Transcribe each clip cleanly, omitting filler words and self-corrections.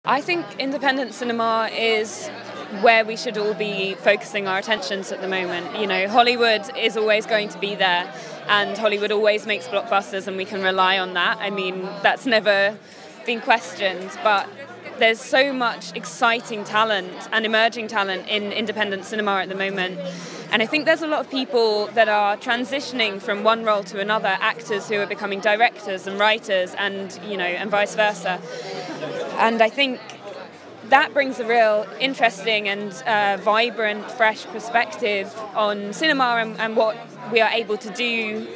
I think independent cinema is where we should all be focusing our attentions at the moment. You know, Hollywood is always going to be there, and Hollywood always makes blockbusters, and we can rely on that. I mean, that's never been questioned, but there's so much exciting talent and emerging talent in independent cinema at the moment. And I think there's a lot of people that are transitioning from one role to another, actors who are becoming directors and writers, and, you know, and vice versa. And I think that brings a real interesting and vibrant, fresh perspective on cinema and what we are able to do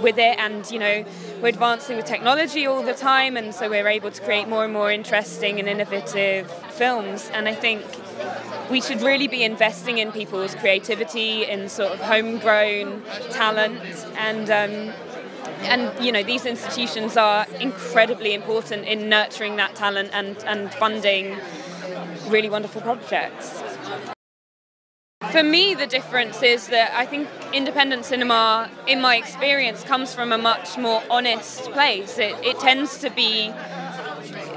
with it. And, you know, we're advancing with technology all the time, and so we're able to create more and more interesting and innovative films. And I think we should really be investing in people's creativity, in sort of homegrown talent, and you know, these institutions are incredibly important in nurturing that talent and funding really wonderful projects. For me, the difference is that I think independent cinema, in my experience, comes from a much more honest place. It tends to be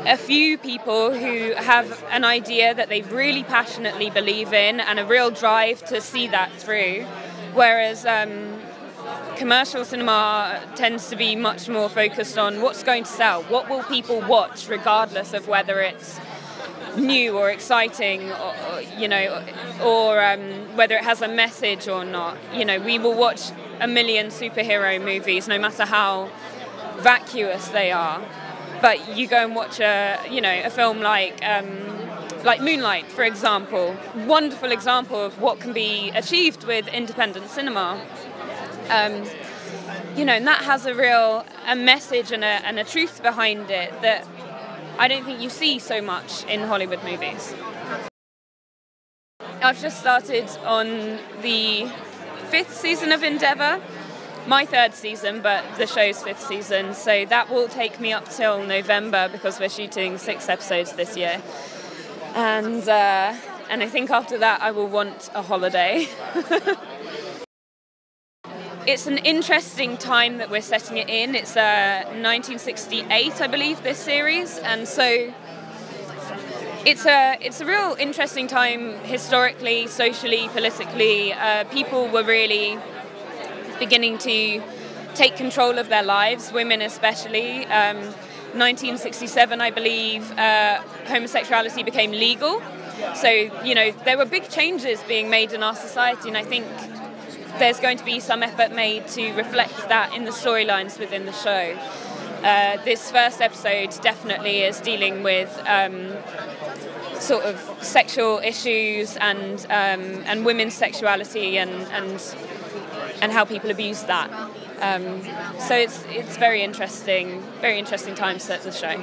a few people who have an idea that they really passionately believe in and a real drive to see that through, whereas commercial cinema tends to be much more focused on what's going to sell, what will people watch, regardless of whether it's new or exciting, or you know, or whether it has a message or not. You know, we will watch a million superhero movies, no matter how vacuous they are. But you go and watch a film like Moonlight, for example, wonderful example of what can be achieved with independent cinema. You know, and that has a message and a truth behind it that I don't think you see so much in Hollywood movies. I've just started on the 5th season of Endeavour, my 3rd season, but the show's 5th season, so that will take me up till November because we're shooting 6 episodes this year. And I think after that I will want a holiday. It's an interesting time that we're setting it in. It's 1968, I believe, this series, and so it's a real interesting time historically, socially, politically. People were really beginning to take control of their lives, women especially. 1967, I believe, homosexuality became legal. So, you know, there were big changes being made in our society, and I think there's going to be some effort made to reflect that in the storylines within the show. This first episode definitely is dealing with sort of sexual issues and women's sexuality and how people abuse that. So it's very interesting time to the show.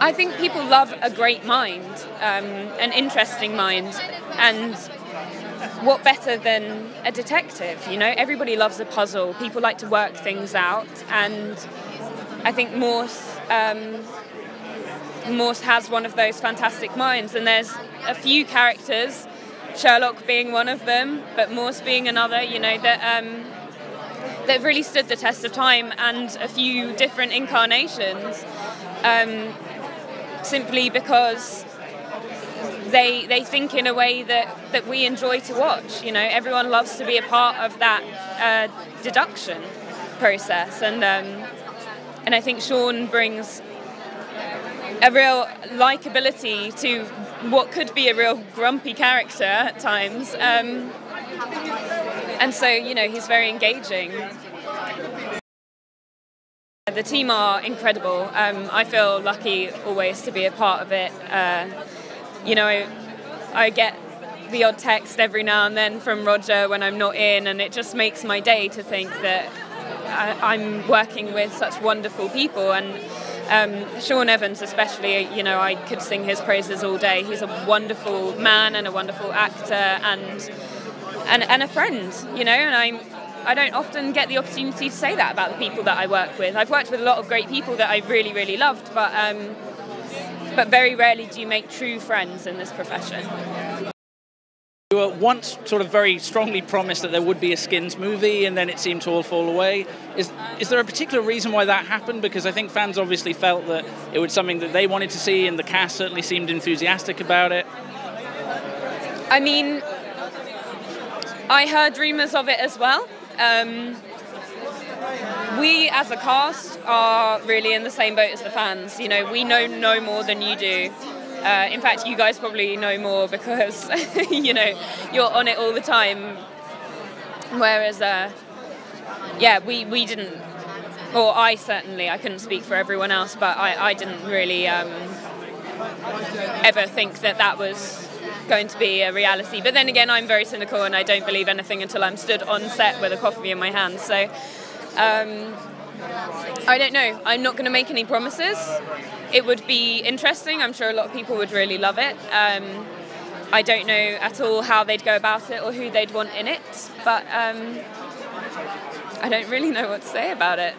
I think people love a great mind, an interesting mind, and what better than a detective? You know, everybody loves a puzzle. People like to work things out, and I think Morse has one of those fantastic minds. And there's a few characters, Sherlock being one of them, but Morse being another. You know, that really stood the test of time, and a few different incarnations, simply because they think in a way that we enjoy to watch. You know, everyone loves to be a part of that deduction process, and I think Sean brings a real likability to what could be a real grumpy character at times, and so, you know, he's very engaging. The team are incredible. I feel lucky always to be a part of it. You know, I get the odd text every now and then from Roger when I'm not in, and it just makes my day to think that I'm working with such wonderful people. And Sean Evans especially, you know, I could sing his praises all day. He's a wonderful man and a wonderful actor and a friend, you know, and I don't often get the opportunity to say that about the people that I work with. I've worked with a lot of great people that I really, really loved, but very rarely do you make true friends in this profession. You were once sort of very strongly promised that there would be a Skins movie, and then it seemed to all fall away. Is there a particular reason why that happened? Because I think fans obviously felt that it was something that they wanted to see, and the cast certainly seemed enthusiastic about it. I mean, I heard rumours of it as well. We as a cast are really in the same boat as the fans. You know, we know no more than you do. In fact, you guys probably know more because, you know, you're on it all the time. Whereas, we didn't, or I couldn't speak for everyone else, but I didn't really ever think that was going to be a reality. But then again, I'm very cynical and I don't believe anything until I'm stood on set with a coffee in my hand. So, I don't know. I'm not going to make any promises. It would be interesting. I'm sure a lot of people would really love it. I don't know at all how they'd go about it or who they'd want in it, but I don't really know what to say about it.